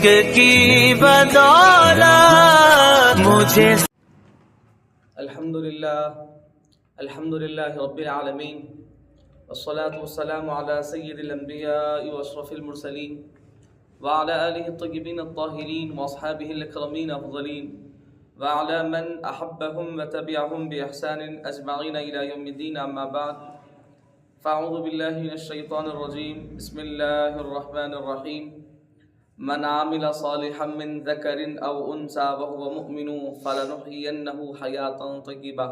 عشق کی بدولت مجھے الحمدللہ رب العالمین والصلاة والسلام على سید الانبیاء واشرف المرسلین وعلى آلہ الطیبین الطاہرین واصحابہ الاکرمین افضلین وعلى من احبهم وتبعهم بإحسان اجمعین الى یوم الدین، اما بعد فاعوذ باللہ من الشیطان الرجیم، بسم اللہ الرحمن الرحیم۔ من عمل صالحا من ذکر او انثى وهو مؤمن فلنحيينه حیاة طیبہ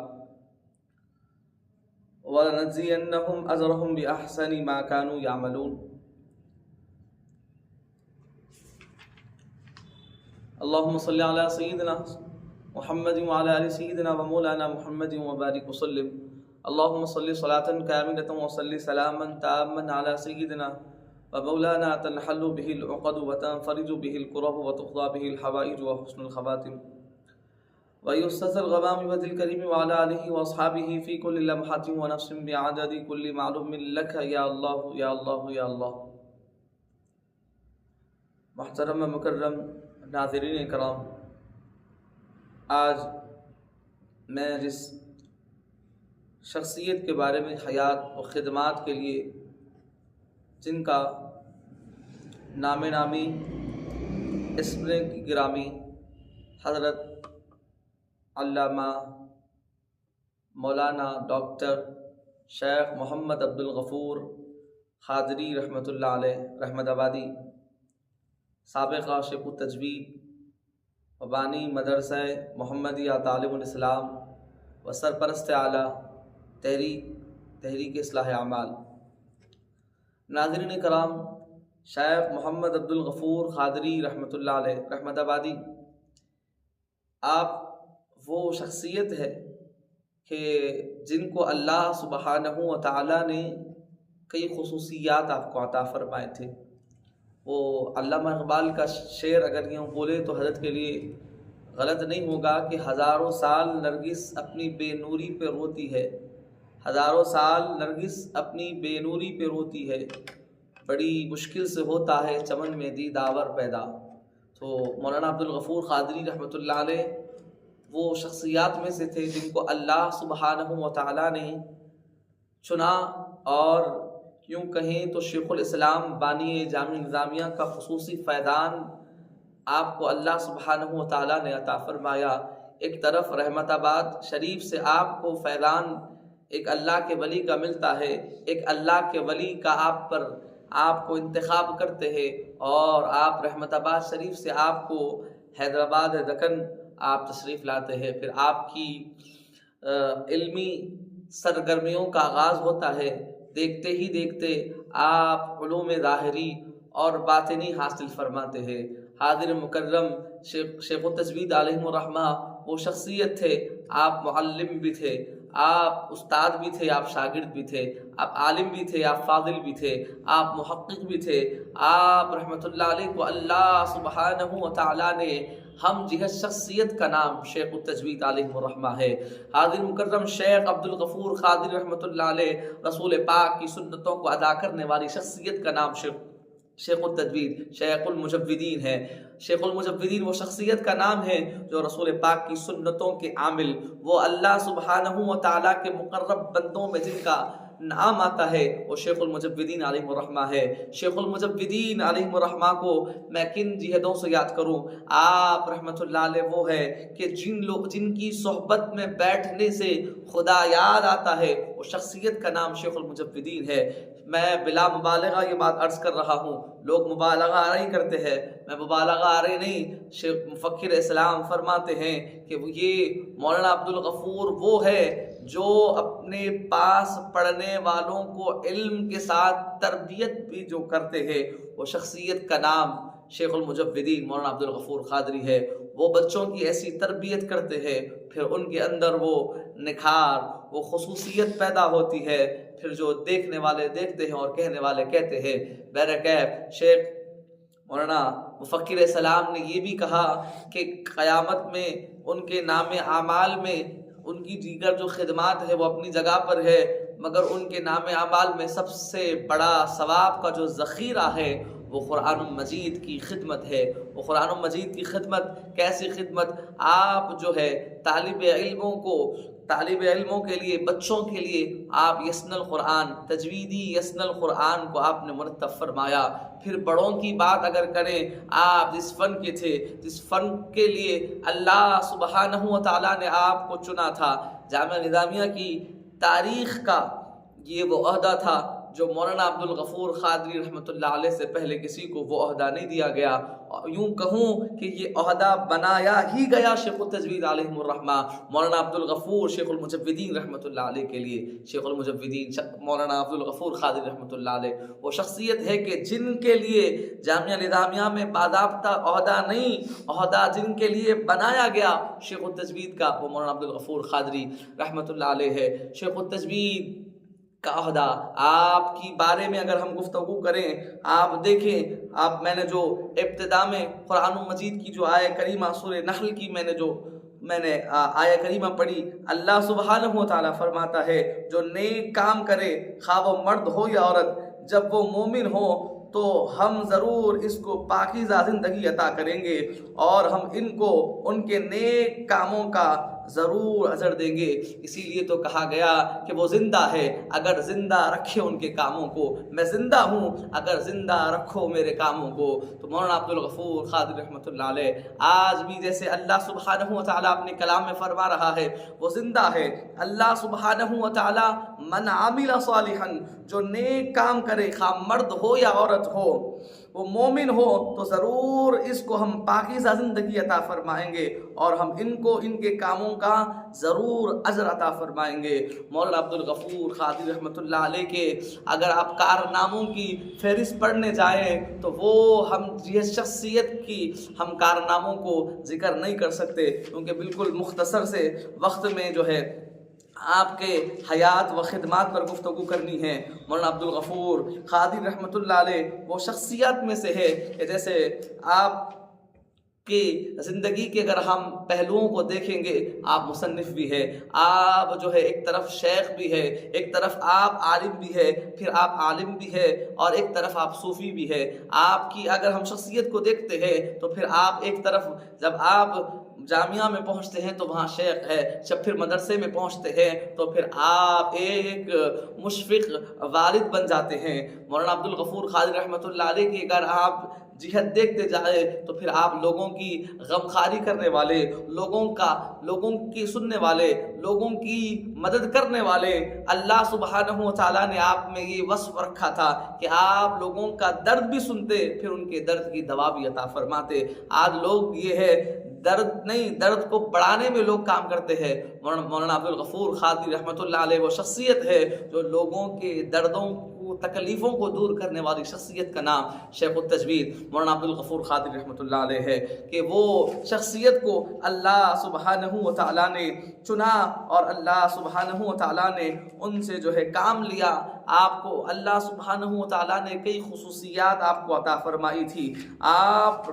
وَلَنَجْزِيَنَّهُمْ أَجْرَهُمْ بِأَحْسَنِ مَا كَانُوا يَعْمَلُونَ۔ اللهم صل على سيدنا محمد وعلى آل سيدنا ومولانا محمد وبارك وسلم۔ اللهم صل صلاة كاملة وصل سلاما تاما على سيدنا ومولانا تنحل به العقد وتنفرج به الكرب وتقضى به الحوائج وحسن الخواتم ويستسى الغمام بوجه الكريم وعلى آله وأصحابه في كل لمحة ونفس بعدد كل معلوم لك يا الله يا الله يا الله۔ محترم مکرم ناظرین کرام، آج میں جس شخصیت کے بارے میں حیات و خدمات کے لیے جن کا نام نامی اسم گرامی حضرت علامہ مولانا ڈاکٹر شیخ محمد عبدالغفور قادری رحمۃ اللہ علیہ رحمت آبادی، سابقہ شیخ التجوید و بانی مدرسہ محمدیہ تعلیم الاسلام و سرپرست اعلیٰ تحریک اصلاح اعمال۔ ناظرین کرام، شیخ محمد عبدالغفور قادری رحمۃ اللہ علیہ رحمت آبادی آپ وہ شخصیت ہے کہ جن کو اللہ سبحانہ و تعالیٰ نے کئی خصوصیات آپ کو عطا فرمائے تھے۔ وہ علامہ اقبال کا شعر اگر یوں بولے تو حضرت کے لیے غلط نہیں ہوگا کہ ہزاروں سال نرگس اپنی بے نوری پہ روتی ہے، ہزاروں سال نرگس اپنی بے نوری پہ روتی ہے، بڑی مشکل سے ہوتا ہے چمن میں دیداور پیدا۔ تو مولانا عبدالغفور قادری رحمۃ اللہ علیہ وہ شخصیات میں سے تھے جن کو اللہ سبحانہ و تعالیٰ نے چنا، اور یوں کہیں تو شیخ الاسلام بانی جامع نظامیہ کا خصوصی فیضان آپ کو اللہ سبحانہ و تعالیٰ نے عطا فرمایا۔ ایک طرف رحمت آباد شریف سے آپ کو فیضان ایک اللہ کے ولی کا ملتا ہے، ایک اللہ کے ولی کا آپ کو انتخاب کرتے ہیں، اور آپ رحمت آباد شریف سے آپ کو حیدرآباد دکن آپ تشریف لاتے ہیں۔ پھر آپ کی علمی سرگرمیوں کا آغاز ہوتا ہے، دیکھتے ہی دیکھتے آپ علوم ظاہری اور باطنی حاصل فرماتے ہیں۔ حاضر مکرم شیخ التجوید علیہ الرحمہ وہ شخصیت تھے، آپ معلم بھی تھے، آپ استاد بھی تھے، آپ شاگرد بھی تھے، آپ عالم بھی تھے، آپ فاضل بھی تھے، آپ محقق بھی تھے۔ آپ رحمۃ اللہ علیہ کو اللہ سبحانہ و تعالیٰ نے ہم جہت شخصیت کا نام شیخ التجوید علیہ الرحمہ ہے۔ حاضر مکرم شیخ عبدالغفور قادری رحمۃ اللہ علیہ رسول پاک کی سنتوں کو ادا کرنے والی شخصیت کا نام شیخ التجوید شیخ المجودین ہے۔ شیخ المجودین وہ شخصیت کا نام ہے جو رسول پاک کی سنتوں کے عامل، وہ اللہ سبحانہ و تعالیٰ کے مقرب بندوں میں جن کا نام آتا ہے وہ شیخ المجودین علیہ الرحمہ ہے۔ شیخ المجودین علیہ الرحمہ کو میں کن جہدوں سے یاد کروں؟ آپ رحمۃ اللہ علیہ وہ ہے کہ جن کی صحبت میں بیٹھنے سے خدا یاد آتا ہے، وہ شخصیت کا نام شیخ المجودین ہے۔ میں بلا مبالغہ یہ بات عرض کر رہا ہوں، لوگ مبالغہ نہیں کرتے ہیں، میں مبالغہ نہیں، شیخ مفکر اسلام فرماتے ہیں کہ یہ مولانا عبدالغفور وہ ہے جو اپنے پاس پڑھنے والوں کو علم کے ساتھ تربیت بھی جو کرتے ہیں، وہ شخصیت کا نام شیخ المجودین مولانا عبدالغفور قادری ہے۔ وہ بچوں کی ایسی تربیت کرتے ہیں، پھر ان کے اندر وہ نکھار، وہ خصوصیت پیدا ہوتی ہے، پھر جو دیکھنے والے دیکھتے ہیں اور کہنے والے کہتے ہیں۔ بہرکیف شیخ مولانا مفکر اسلام نے یہ بھی کہا کہ قیامت میں ان کے نام اعمال میں ان کی دیگر جو خدمات ہے وہ اپنی جگہ پر ہے، مگر ان کے نام اعمال میں سب سے بڑا ثواب کا جو ذخیرہ ہے وہ قرآن مجید کی خدمت ہے۔ وہ قرآن مجید کی خدمت کیسی خدمت؟ آپ جو ہے طالب علموں کے لیے، بچوں کے لیے آپ یسن القرآن، تجویدی یسن القرآن کو آپ نے مرتب فرمایا۔ پھر بڑوں کی بات اگر کریں، آپ جس فن کے تھے، جس فن کے لیے اللہ سبحانہ و تعالیٰ نے آپ کو چنا تھا، جامعہ نظامیہ کی تاریخ کا یہ وہ عہدہ تھا جو مولانا عبدالغفور قادری رحمۃ اللہ علیہ سے پہلے کسی کو وہ عہدہ نہیں دیا گیا۔ یوں کہوں کہ یہ عہدہ بنایا ہی گیا شیخ التجوید علیہم الرحمہ مولانا عبدالغفور شیخ المجودین رحمۃ اللہ علیہ کے لیے۔ شیخ المجودین مولانا عبدالغفور قادری رحمۃ اللہ علیہ وہ شخصیت ہے کہ جن کے لیے جامعہ نظامیہ میں باضابطہ عہدہ نہیں، عہدہ جن کے لیے بنایا گیا شیخ التجوید کا، وہ مولانا عبدالغفور قادری رحمۃ اللہ علیہ ہے۔ شیخ التجوید کا عہدہ آپ کی بارے میں اگر ہم گفتگو کریں، آپ دیکھیں، میں نے جو ابتدا میں قرآن مجید کی جو آیہ کریمہ سورہ نحل کی میں نے آیہ کریمہ پڑھی، اللہ سبحانہ و تعالیٰ فرماتا ہے جو نیک کام کرے، خواہ وہ مرد ہو یا عورت، جب وہ مومن ہو تو ہم ضرور اس کو پاکیزہ زندگی عطا کریں گے اور ہم ان کو ان کے نیک کاموں کا ضرور اجر دیں گے۔ اسی لیے تو کہا گیا کہ وہ زندہ ہے اگر زندہ رکھے ان کے کاموں کو، میں زندہ ہوں اگر زندہ رکھو میرے کاموں کو۔ تو مولانا عبدالغفور قادری رحمۃ اللہ علیہ آج بھی جیسے اللہ سبحانہ و تعالیٰ اپنے کلام میں فرما رہا ہے، وہ زندہ ہے۔ اللہ سبحانہ و تعالیٰ من عامل صالحا، جو نیک کام کرے، خواہ مرد ہو یا عورت ہو، وہ مومن ہو تو ضرور اس کو ہم پاکیزہ زندگی عطا فرمائیں گے اور ہم ان کو ان کے کاموں کا ضرور اجر عطا فرمائیں گے۔ مولانا عبدالغفور قادری رحمۃ اللہ علیہ کے اگر آپ کارناموں کی فہرست پڑھنے جائیں تو وہ ہم یہ شخصیت کی ہم کارناموں کو ذکر نہیں کر سکتے، کیونکہ بالکل مختصر سے وقت میں جو ہے آپ کے حیات و خدمات پر گفتگو کرنی ہے۔ مولانا عبدالغفور قادری رحمۃ اللہ علیہ وہ شخصیات میں سے ہے کہ جیسے آپ کی زندگی کے اگر ہم پہلوؤں کو دیکھیں گے، آپ مصنف بھی ہے، آپ جو ہے ایک طرف شیخ بھی ہے، ایک طرف آپ عالم بھی ہے، پھر آپ عالم بھی ہے اور ایک طرف آپ صوفی بھی ہے۔ آپ کی اگر ہم شخصیت کو دیکھتے ہیں تو پھر آپ ایک طرف جب آپ جامعہ میں پہنچتے ہیں تو وہاں شیخ ہے، جب پھر مدرسے میں پہنچتے ہیں تو پھر آپ ایک مشفق والد بن جاتے ہیں۔ مولانا عبدالغفور قادری رحمۃ اللہ علیہ کی اگر آپ جہت دیکھتے جائے تو پھر آپ لوگوں کی غمخواری کرنے والے، لوگوں کی سننے والے، لوگوں کی مدد کرنے والے، اللہ سبحانہ و تعالیٰ نے آپ میں یہ وصف رکھا تھا کہ آپ لوگوں کا درد بھی سنتے، پھر ان کے درد کی دوا بھی عطا فرماتے۔ آج لوگ یہ ہے درد کو بڑھانے میں لوگ کام کرتے ہیں۔ مولانا عبدالغفور قادری رحمۃ اللہ علیہ وہ شخصیت ہے جو لوگوں کے دردوں کو، تکلیفوں کو دور کرنے والی شخصیت کا نام شیخ التجوید مولانا عبدالغفور قادری رحمۃ اللہ علیہ ہے کہ وہ شخصیت کو اللہ سبحانہ و تعالیٰ نے چنا اور اللہ سبحانہ و تعالیٰ نے ان سے جو ہے کام لیا۔ آپ کو اللہ سبحانہ و تعالیٰ نے کئی خصوصیات آپ کو عطا فرمائی تھی۔ آپ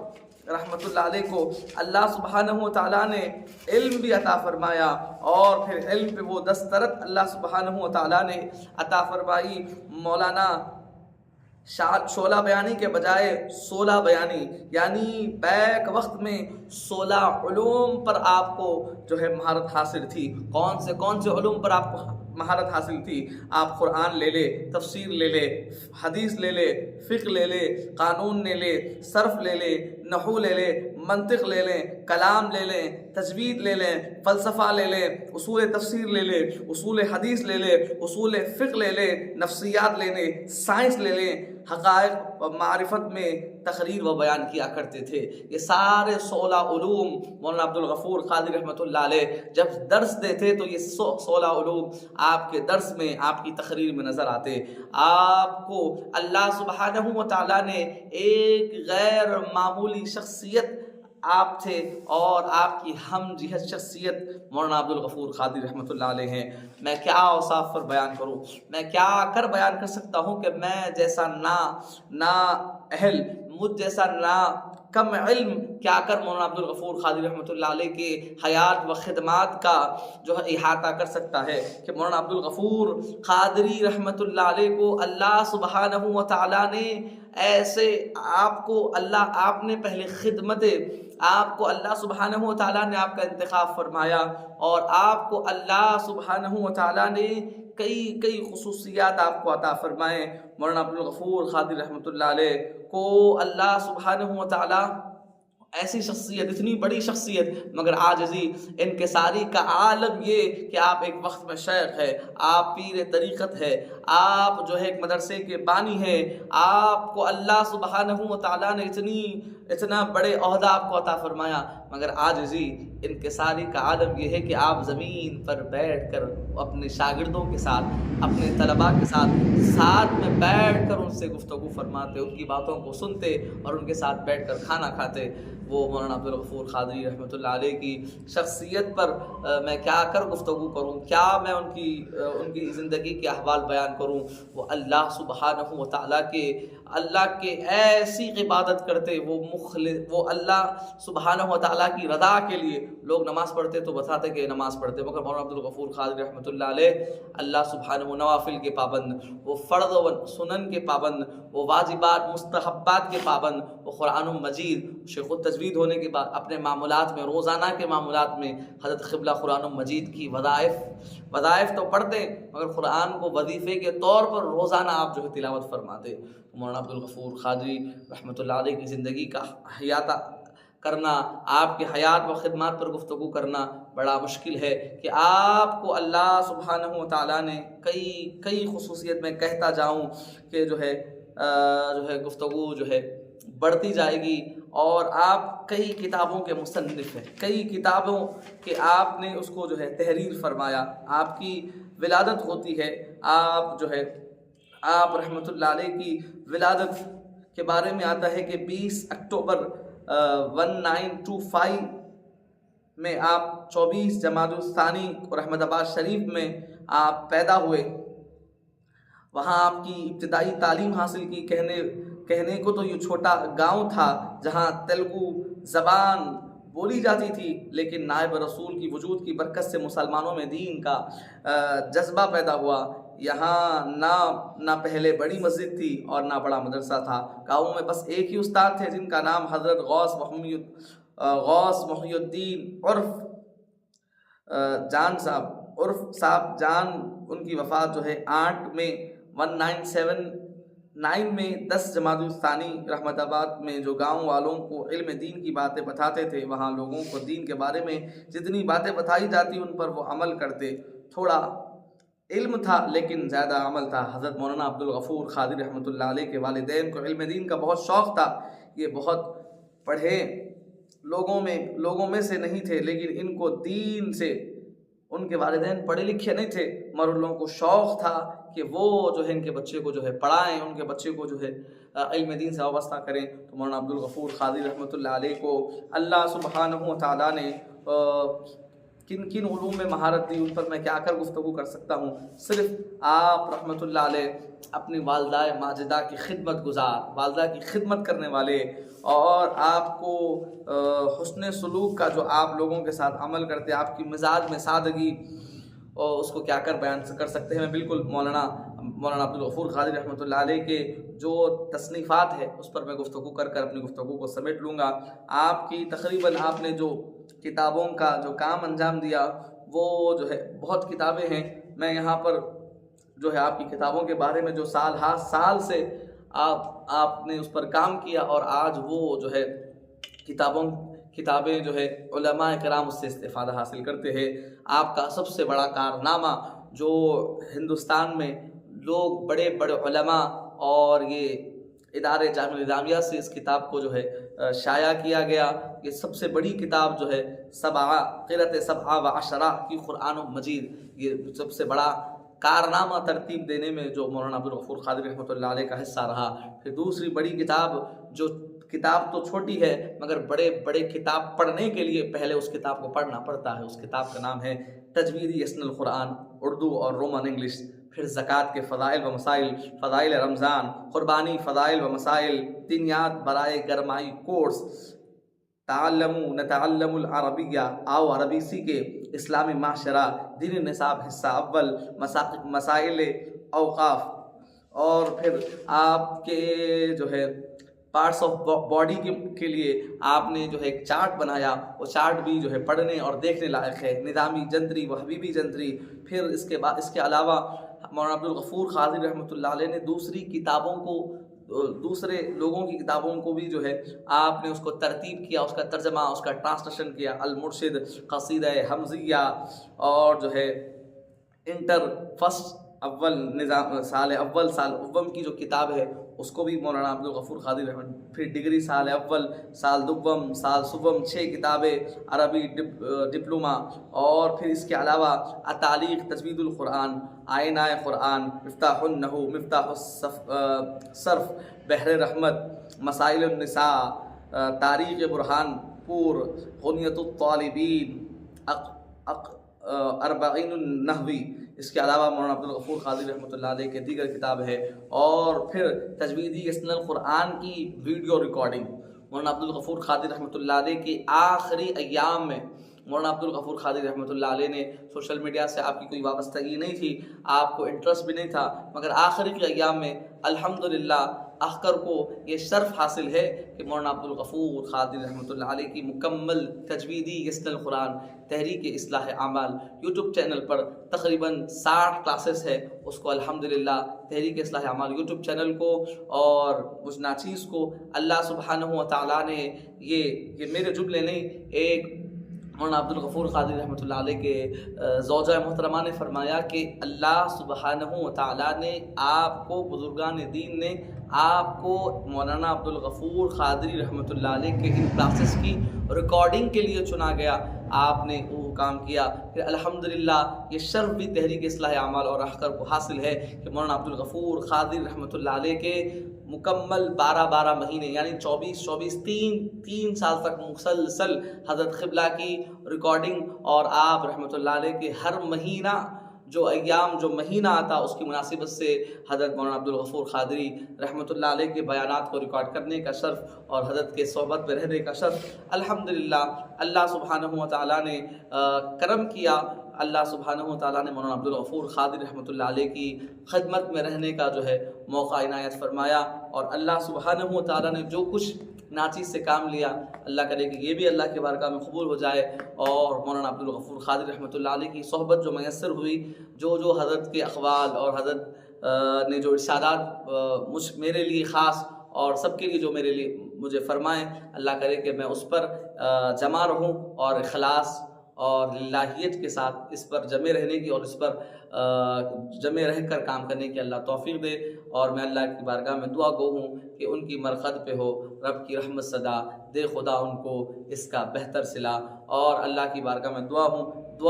رحمت اللہ علیہ کو اللہ سبحانہ و تعالیٰ نے علم بھی عطا فرمایا اور پھر علم پہ وہ دسترت اللہ سبحانہ و تعالیٰ نے عطا فرمائی۔ مولانا شعلہ بیانی کے بجائے 16 بیانی، یعنی بیک وقت میں 16 علوم پر آپ کو جو ہے مہارت حاصل تھی۔ کون سے علوم پر آپ کو مہارت حاصل تھی؟ آپ قرآن لے لے، تفسیر لے لے، حدیث لے لے، فقہ لے لے، قانون لے لے، صرف لے لے، نحو لے لے، منطق لے لیں، کلام لے لیں، تجوید لے لیں، فلسفہ لے لیں، اصول تفسیر لے لیں، اصول حدیث لے لیں، اصول فقہ لے لیں، نفسیات لے لیں، سائنس لے لیں۔ حقائق و معرفت میں تقریر و بیان کیا کرتے تھے۔ یہ سارے 16 علوم مولانا عبدالغفور قادری رحمۃ اللہ علیہ جب درس دیتے تو یہ 16 علوم آپ کے درس میں، آپ کی تقریر میں نظر آتے۔ آپ کو اللہ سبحانہ و تعالیٰ نے ایک غیر معمولی شخصیت آپ تھے اور آپ کی ہم جہت شخصیت مولانا عبدالغفور قادری رحمۃ اللہ علیہ ہیں۔ میں کیا اوصاف پر بیان کروں، میں کیا کر بیان کر سکتا ہوں کہ میں جیسا نا اہل، مجھ جیسا نا کم علم کیا کر مولانا عبدالغفور قادری رحمۃ اللہ علیہ کے حیات و خدمات کا جو ہے احاطہ کر سکتا ہے کہ مولانا عبدالغفور قادری رحمۃ اللہ علیہ کو اللہ سبحانہ و تعالیٰ نے ایسے آپ کو اللہ آپ نے پہلے خدمت آپ کو اللہ سبحانہ و تعالیٰ نے آپ کا انتخاب فرمایا اور آپ کو اللہ سبحانہ و تعالیٰ نے کئی خصوصیات آپ کو عطا فرمائے۔ مولانا عبدالغفور قادری رحمۃ اللہ علیہ کو اللہ سبحانہ و تعالیٰ ایسی شخصیت، اتنی بڑی شخصیت مگر عاجزی انکساری کا عالم یہ کہ آپ ایک وقت میں شیخ ہے، آپ پیر طریقت ہے، آپ جو ہے ایک مدرسے کے بانی ہیں، آپ کو اللہ سبحانہ و تعالیٰ نے اتنا بڑے عہدہ آپ کو عطا فرمایا مگر عاجزی انکساری کا عالم یہ ہے کہ آپ زمین پر بیٹھ کر اپنے شاگردوں کے ساتھ، اپنے طلباء کے ساتھ میں بیٹھ کر ان سے گفتگو فرماتے، ان کی باتوں کو سنتے اور ان کے ساتھ بیٹھ کر کھانا کھاتے۔ وہ مولانا عبدالغفور قادری رحمۃ اللہ علیہ کی شخصیت پر میں کیا کر گفتگو کروں، کیا میں ان کی زندگی کے احوال بیان کروں۔ وہ اللہ سبحانہ و تعالیٰ کے ایسی عبادت کرتے، وہ اللہ سبحانہ و تعالیٰ کی رضا کے لیے لوگ نماز پڑھتے تو بتاتے کہ نماز پڑھتے، مگر مولانا عبدالغفور قادری رحمۃ اللہ علیہ اللہ سبحانہ و نوافل کے پابند، وہ فرض و سنن کے پابند، وہ واجبات مستحبات کے پابند، وہ قرآن مجید شیخ التجوید ہونے کے بعد اپنے معمولات میں، روزانہ کے معمولات میں حضرت قبلہ قرآن مجید کی وظائف تو پڑھتے مگر قرآن کو وظیفے کے طور پر روزانہ آپ جو ہے تلاوت فرماتے۔ مولانا عبدالغفور قادری رحمۃ اللہ علیہ کی زندگی کا احاطہ کرنا، آپ کے حیات و خدمات پر گفتگو کرنا بڑا مشکل ہے کہ آپ کو اللہ سبحانہ و تعالیٰ نے کئی خصوصیت میں کہتا جاؤں کہ جو ہے گفتگو جو ہے بڑھتی جائے گی، اور آپ کئی کتابوں کے مصنف ہیں، کئی کتابوں کے آپ نے اس کو جو ہے تحریر فرمایا۔ آپ کی ولادت ہوتی ہے، آپ رحمۃ اللہ علیہ کی ولادت کے بارے میں آتا ہے کہ 20 اکتوبر 1925 میں آپ 24 جمادی الثانی اور احمد آباد شریف میں آپ پیدا ہوئے۔ وہاں آپ کی ابتدائی تعلیم حاصل کی۔ کہنے کو تو یہ چھوٹا گاؤں تھا جہاں تیلگو زبان بولی جاتی تھی، لیکن نائب رسول کی وجود کی برکت سے مسلمانوں میں دین کا جذبہ پیدا ہوا۔ یہاں نہ پہلے بڑی مسجد تھی اور نہ بڑا مدرسہ تھا۔ گاؤں میں بس ایک ہی استاد تھے جن کا نام حضرت غوث محی الدین عرف صاحب جان۔ ان کی وفات جو ہے 8 میں 1979 میں 10 جمادی الثانی رحمت آباد میں جو گاؤں والوں کو علم دین کی باتیں بتاتے تھے، وہاں لوگوں کو دین کے بارے میں جتنی باتیں بتائی جاتی ان پر وہ عمل کرتے۔ تھوڑا علم تھا لیکن زیادہ عمل تھا۔ حضرت مولانا عبدالغفور قادری رحمۃ اللہ علیہ کے والدین کو علم دین کا بہت شوق تھا۔ یہ بہت پڑھے لوگوں میں سے نہیں تھے، لیکن ان کو دین سے، ان کے والدین پڑھے لکھے نہیں تھے مگر ان لوگوں کو شوق تھا کہ وہ جو ہے ان کے بچے کو جو ہے پڑھائیں، ان کے بچے کو جو ہے علم دین سے وابستہ کریں۔ تو مولانا عبدالغفور قادری رحمۃ اللہ علیہ کو اللہ سبحانہ و تعالیٰ نے کن کن علوم میں مہارت دی، ان پر میں کیا کر گفتگو کر سکتا ہوں۔ صرف آپ رحمۃ اللہ علیہ اپنی والدہ ماجدہ کی خدمت گزار، والدہ کی خدمت کرنے والے، اور آپ کو حسن سلوک کا جو آپ لوگوں کے ساتھ عمل کرتے، آپ کی مزاج میں سادگی، اور اس کو کیا کر بیان کر سکتے ہیں۔ میں بالکل مولانا عبدالغفور قادری رحمۃ اللہ علیہ کے جو تصنیفات ہے اس پر میں گفتگو کر اپنی گفتگو کو سمیٹ لوں گا۔ آپ کی تقریباً آپ نے جو کتابوں کا جو کام انجام دیا وہ جو ہے بہت کتابیں ہیں۔ میں یہاں پر جو ہے آپ کی کتابوں کے بارے میں جو سال سے آپ نے اس پر کام کیا، اور آج وہ جو ہے کتابیں جو ہے علماء کرام اس سے استفادہ حاصل کرتے ہیں۔ آپ کا سب سے بڑا کارنامہ جو ہندوستان میں لوگ بڑے بڑے علماء اور یہ ادارے جامعہ نظامیہ سے اس کتاب کو جو ہے شائع کیا گیا، یہ سب سے بڑی کتاب جو ہے قرأت 7 و 10 کی قرآن مجید، یہ سب سے بڑا کارنامہ ترتیب دینے میں جو مولانا عبدالغفور قادری رحمۃ اللہ علیہ کا حصہ رہا۔ پھر دوسری بڑی کتاب تو چھوٹی ہے مگر بڑے کتاب پڑھنے کے لیے پہلے اس کتاب کو پڑھنا پڑتا ہے۔ اس کتاب کا نام ہے تجوید یسن القرآن، اردو اور رومن انگلش۔ پھر زکوٰۃ کے فضائل و مسائل، فضائل رمضان، قربانی، فضائل و مسائل، دینیات برائے گرمائی کورس، نتعلم العربیہ، آؤ عربی سیکھے، اسلامی معاشرہ، دین نصاب حصہ اول، مسائل اوقاف اور پھر آپ کے جو ہے پارٹس آف باڈی کے لیے آپ نے جو ہے ایک چارٹ بنایا، وہ چارٹ بھی جو ہے پڑھنے اور دیکھنے لائق ہے، نظامی جنتری و حبیبی جنتری۔ پھر اس کے علاوہ مولانا عبدالغفور قادری رحمۃ اللہ علیہ نے دوسری کتابوں کو، دوسرے لوگوں کی کتابوں کو بھی جو ہے آپ نے اس کو ترتیب کیا، اس کا ترجمہ، اس کا ٹرانسلیشن کیا۔ المرشد، قصیدہ حمزیہ، اور جو ہے انٹر فرسٹ اول نظام سال اوم کی جو کتاب ہے اس کو بھی مولانا عبدالغفور قادری رحمۃ۔ پھر ڈگری سال اول، سال دوم، سال سوم، 6 کتابیں عربی ڈپلوما۔ اور پھر اس کے علاوہ تعلیق تجوید القرآن، آئینہ قرآن، مفتاح النحو، مفتاح الصرف، بحر رحمت، مسائل النساء، تاریخ برہان پور، غنیۃ الطالبین، اربعین النحوی۔ اس کے علاوہ مولانا عبدالغفور قادری رحمۃ اللہ علیہ کے دیگر کتاب ہے۔ اور پھر تجویدی اسن القرآن کی ویڈیو ریکارڈنگ، مولانا عبدالغفور قادری رحمۃ اللہ علیہ کے آخری ایام میں مولانا عبدالغفور قادری رحمۃ اللہ علیہ نے، سوشل میڈیا سے آپ کی کوئی وابستگی نہیں تھی، آپ کو انٹرسٹ بھی نہیں تھا، مگر آخری کے ایام میں الحمدللہ اخکر کو یہ شرف حاصل ہے کہ مولانا عبدالغفور قادری رحمۃ اللہ علیہ کی مکمل تجویدی اسن القرآن تحریک اصلاح اعمال یوٹیوب چینل پر تقریباً 60 کلاسز ہے، اس کو الحمدللہ تحریک اصلاح اعمال یوٹیوب چینل کو اور مجھ ناچیز کو اللہ سبحانہ و تعالیٰ نے یہ میرے جملے نہیں، ایک مولانا عبدالغفور قادری رحمۃ اللہ علیہ کے زوجہ محترمہ نے فرمایا کہ اللہ سبحانہ و تعالیٰ نے آپ کو، بزرگان دین نے آپ کو مولانا عبدالغفور قادری رحمۃ اللہ علیہ کے ان کلاسز کی ریکارڈنگ کے لیے چنا گیا، آپ نے وہ کام کیا۔ پھر الحمدللہ یہ شرف بھی تحریک اصلاح اعمال اور اخکر کو حاصل ہے کہ مولانا عبدالغفور قادری رحمۃ اللہ علیہ کے مکمل 12 مہینے یعنی 24 تین سال تک مسلسل حضرت قبلہ کی ریکارڈنگ، اور آپ رحمۃ اللہ علیہ کے ہر مہینہ جو ایام جو مہینہ آتا اس کی مناسبت سے حضرت مولانا عبدالغفور قادری رحمۃ اللہ علیہ کے بیانات کو ریکارڈ کرنے کا شرف اور حضرت کے صحبت میں رہنے کا شرف الحمدللہ اللہ سبحانہ و تعالیٰ نے کرم کیا۔ اللہ سبحانہ و تعالیٰ نے مولانا عبدالغفور قادری رحمۃ اللہ علیہ کی خدمت میں رہنے کا جو ہے موقع عنایت فرمایا، اور اللہ سبحانہ و تعالیٰ نے جو کچھ ناچیز سے کام لیا، اللہ کرے کہ یہ بھی اللہ کے بارگاہ میں قبول ہو جائے، اور مولانا عبدالغفور قادری رحمۃ اللہ علیہ کی صحبت جو میسر ہوئی، جو حضرت کے اقوال اور حضرت نے جو ارشادات میرے لیے خاص اور سب کے لیے جو مجھے فرمائیں، اللہ کرے کہ میں اس پر جمع رہوں اور اخلاص اور للہیت کے ساتھ اس پر جمے رہنے کی اور اس پر جمے رہ کر کام کرنے کی اللہ توفیق دے۔ اور میں اللہ کی بارگاہ میں دعا گو ہوں کہ ان کی مرقد پہ ہو رب کی رحمت صدا دے خدا ان کو اس کا بہتر صلہ، اور اللہ کی بارگاہ میں دعا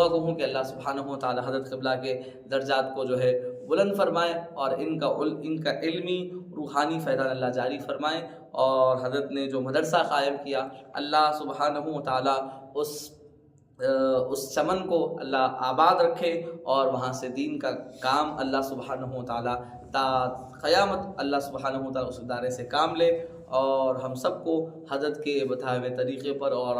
گو ہوں کہ اللہ سبحانہ و تعالی حضرت قبلہ کے درجات کو جو ہے بلند فرمائے، اور ان کا علمی روحانی فیضان اللہ جاری فرمائے، اور حضرت نے جو مدرسہ قائم کیا اللہ سبحانہ و تعالی اس چمن کو اللہ آباد رکھے، اور وہاں سے دین کا کام اللہ سبحانہ و تعالی تا قیامت اللہ سبحانہ و تعالی اس ادارے سے کام لے، اور ہم سب کو حضرت کے بتائے ہوئے طریقے پر اور